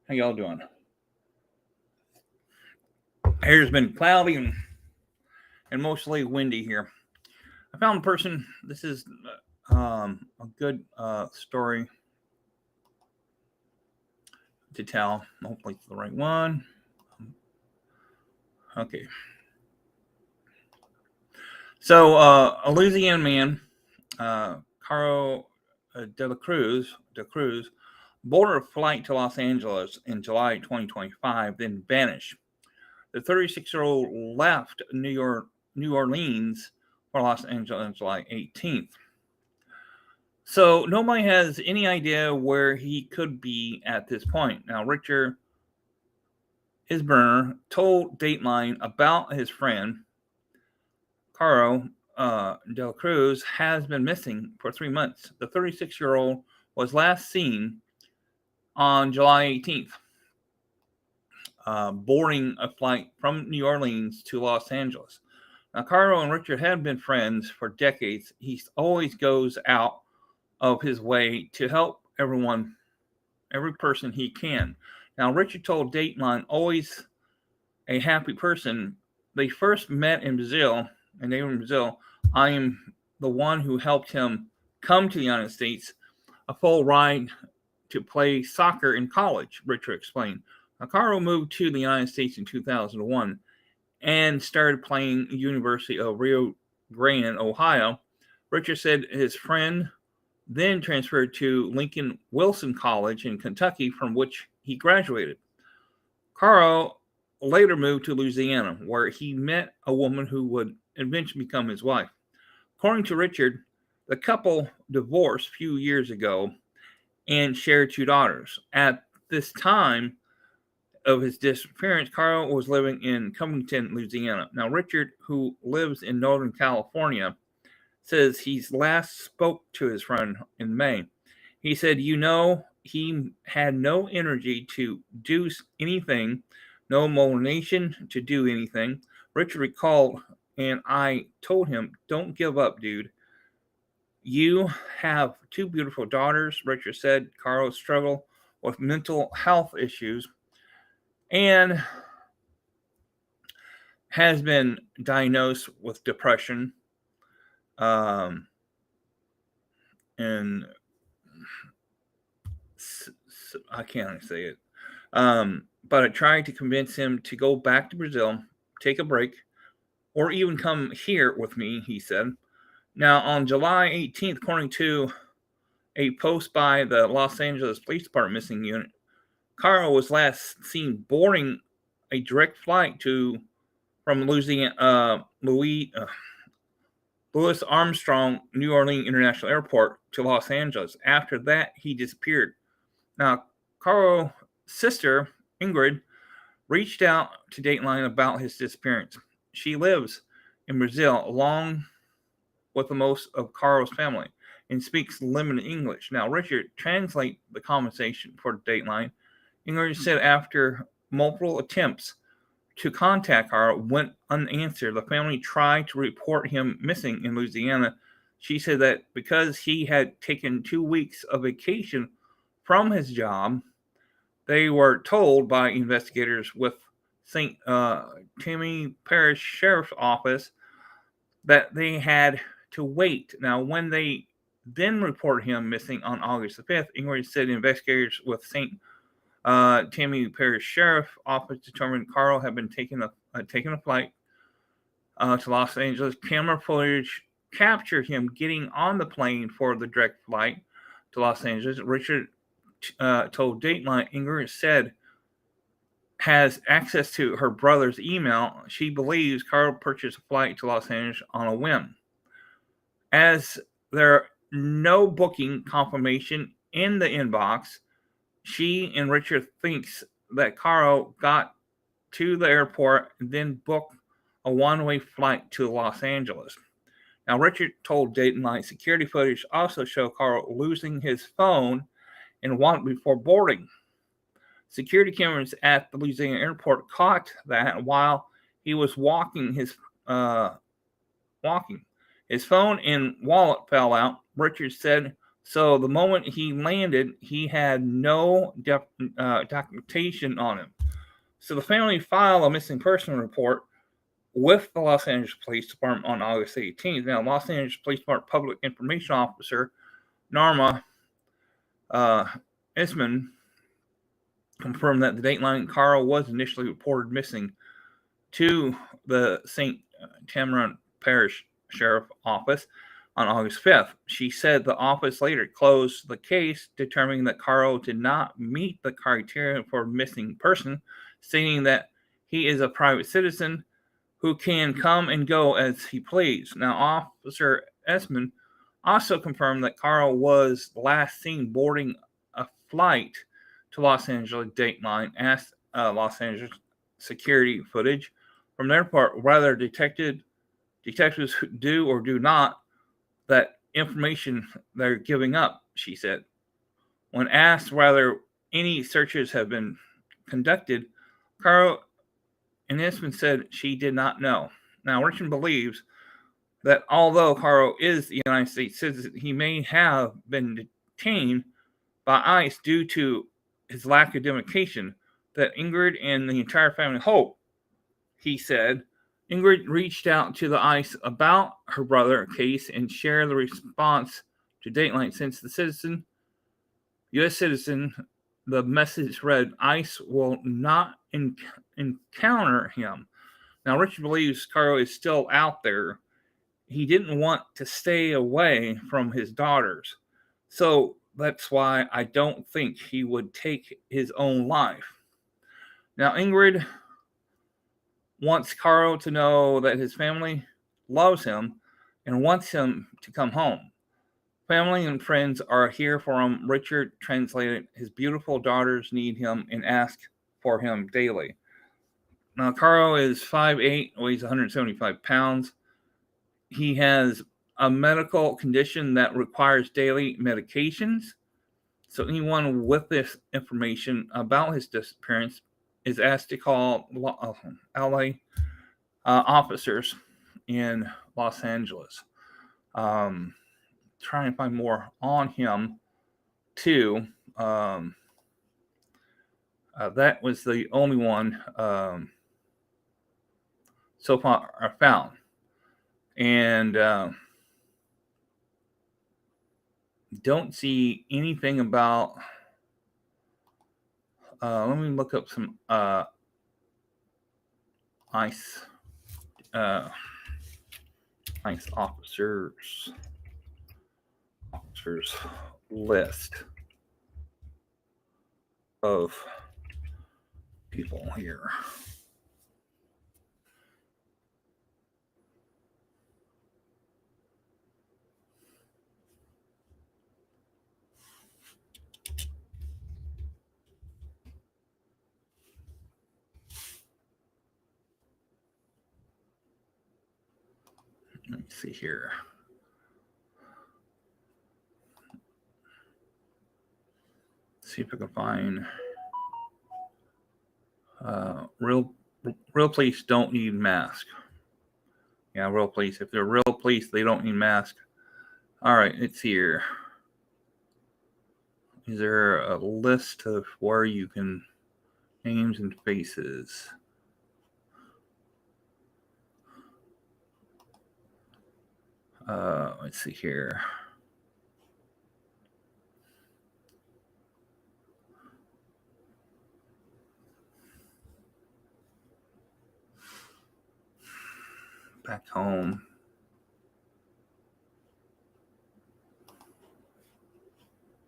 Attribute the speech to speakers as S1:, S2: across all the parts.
S1: How y'all doing? Air's been cloudy and mostly windy here. I found a person. This is a good story to tell. Hopefully, it's the right one. Okay. So, a Louisiana man, Caio Da Cruz, boarded a flight to Los Angeles in July 2025, then vanished. The 36-year-old left New Orleans for Los Angeles on July 18th. So nobody has any idea where he could be at this point. Now, Richard Isberner told Dateline about his friend, Caio Da Cruz, has been missing for 3 months. The 36-year-old was last seen on July 18th, boarding a flight from New Orleans to Los Angeles. Now, Caio and Richard have been friends for decades. He always goes out of his way to help every person he can. Now, Richard told Dateline, always a happy person. They first met in Brazil, and they were in Brazil. I am the one who helped him come to the United States, a full ride to play soccer in college, Richard explained. Now, Caio moved to the United States in 2001 and started playing University of Rio Grande, Ohio. Richard said his friend then transferred to Lincoln Wilson College in Kentucky, from which he graduated. Caio later moved to Louisiana, where he met a woman who would eventually become his wife. According to Richard, the couple divorced a few years ago and shared 2 daughters. At this time of his disappearance, Caio was living in Covington, Louisiana. Now, Richard, who lives in Northern California, says he's last spoke to his friend in May. He said, he had no energy to do anything, no motivation to do anything. Richard recalled, and I told him, don't give up, dude. You have 2 beautiful daughters, Richard said. Caio struggled with mental health issues and has been diagnosed with depression. And I can't say it. But I tried to convince him to go back to Brazil, take a break, or even come here with me, he said. Now, on July 18th, according to a post by the Los Angeles Police Department Missing Unit, Caio was last seen boarding a direct flight from Louis Armstrong New Orleans International Airport to Los Angeles. After that, he disappeared. Now, Caio's sister, Ingrid, reached out to Dateline about his disappearance. She lives in Brazil along with the most of Caio's family and speaks limited English. Now, Richard translates the conversation for Dateline. Ingrid said after multiple attempts to contact Caio went unanswered, the family tried to report him missing in Louisiana. She said that because he had taken 2 weeks of vacation from his job, they were told by investigators with St. Tammany Parish Sheriff's Office that they had to wait. Now, when they then reported him missing on August the 5th, Ingrid said investigators with St. Tammany Parish Sheriff Office determined Caio had been taking a flight to Los Angeles. Camera footage captured him getting on the plane for the direct flight to Los Angeles. Richard told Dateline Ingrid said has access to her brother's email. She believes Caio purchased a flight to Los Angeles on a whim. As there no booking confirmation in the inbox, she and Richard thinks that Caio got to the airport and then booked a one-way flight to Los Angeles. Now, Richard told Dateline security footage also showed Caio losing his phone and wallet before boarding. Security cameras at the Louisiana airport caught that while he was walking. His phone and wallet fell out. Richard said So the moment he landed, he had no documentation on him. So the family filed a missing person report with the Los Angeles Police Department on August 18th. Now, Los Angeles Police Department Public Information Officer Narma Isman confirmed that the Dateline Carl was initially reported missing to the St. Tammany Parish Sheriff Office on August 5th. She said the office later closed the case, determining that Carl did not meet the criteria for missing person, stating that he is a private citizen who can come and go as he please. Now, Officer Esmond also confirmed that Carl was last seen boarding a flight to Los Angeles Dateline, asked Los Angeles security footage from the airport whether detectives do or do not that information they're giving up, she said. When asked whether any searches have been conducted, Carl Esmond said she did not know. Now, Richmond believes that although Carl is a United States citizen, he may have been detained by ICE due to his lack of identification that Ingrid and the entire family hope, he said. Ingrid reached out to the ICE about her brother case and shared the response to Dateline. Since the U.S. citizen, the message read, ICE will not encounter him. Now, Richard believes Carl is still out there. He didn't want to stay away from his daughters. So that's why I don't think he would take his own life. Now, Ingrid wants Carl to know that his family loves him and wants him to come home. Family and friends are here for him. Richard translated, his beautiful daughters need him and ask for him daily. Now, Carl is 5'8", weighs 175 pounds. He has a medical condition that requires daily medications. So anyone with this information about his disappearance is asked to call LA officers in Los Angeles. Try and find more on him too. That was the only one so far I found. And don't see anything about. Let me look up some ICE officers list of people here. Let me see here. See if I can find real police don't need mask. Yeah, real police. If they're real police, they don't need mask. All right, it's here. Is there a list of where you can names and faces? Let's see here. Back home.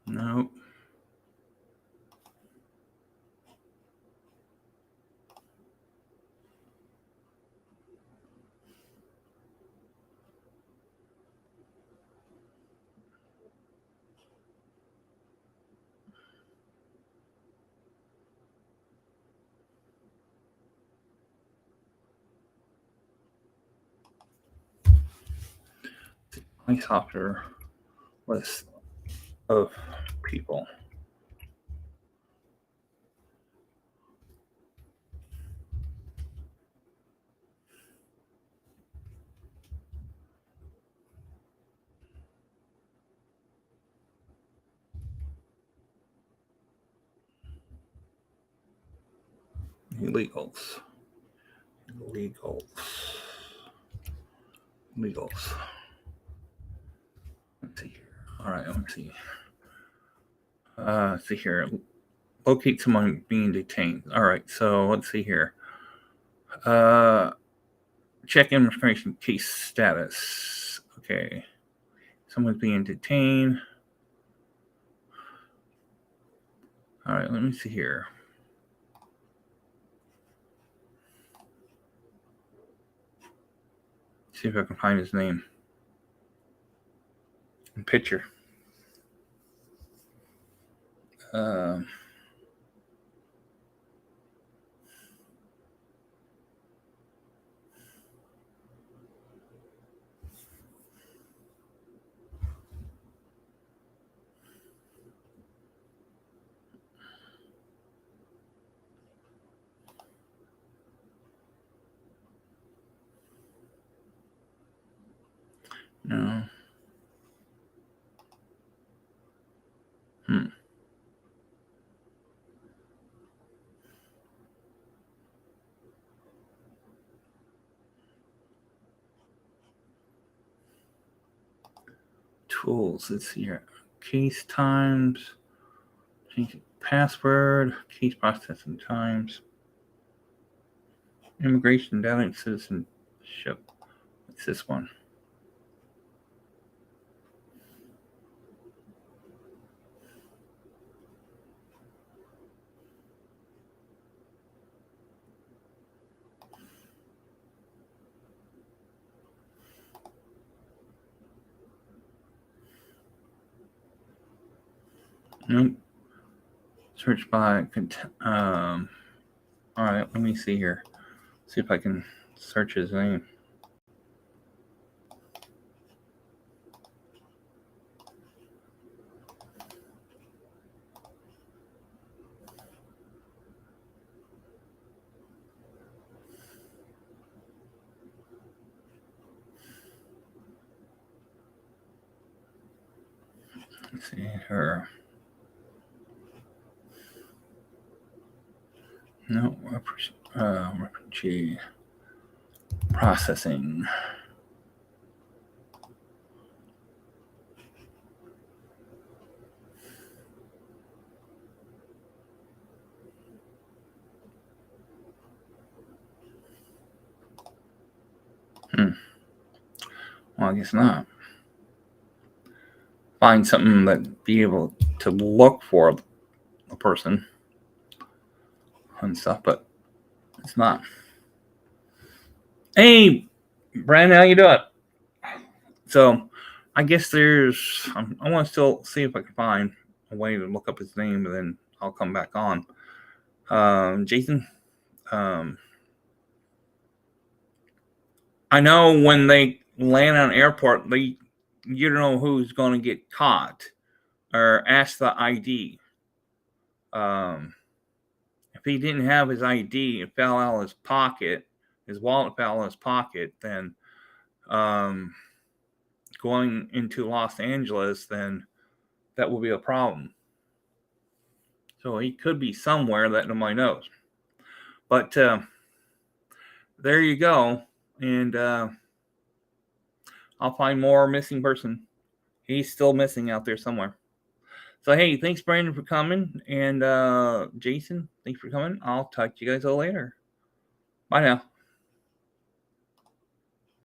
S1: Nope. Police officer list of people. Illegals. Let's see here. All right, let's see. Let's see here. Locate someone being detained. All right, so let's see here. Check immigration case status. Okay. Someone's being detained. All right, let me see here. See if I can find his name and picture. No. Tools. Let's see here. Case times. Change password. Case processing times. Immigration data and citizenship. What's this one? Nope. Search by all right, let me see here. See if I can search his name. Let's see her. No, refugee processing. Well, I guess not. Find something that be able to look for a person and stuff, but it's not. Hey, Brandon, how you doing? So, I guess I want to still see if I can find a way to look up his name, and then I'll come back on. Jason, I know when they land on an airport, you don't know who's going to get caught or ask the ID. If he didn't have his ID, it fell out of his pocket, his wallet fell out of his pocket, then going into Los Angeles, then that will be a problem. So he could be somewhere that nobody knows. But there you go. And I'll find more missing person. He's still missing out there somewhere. So, hey, thanks, Brandon, for coming. And Jason, thanks for coming. I'll talk to you guys all later. Bye now.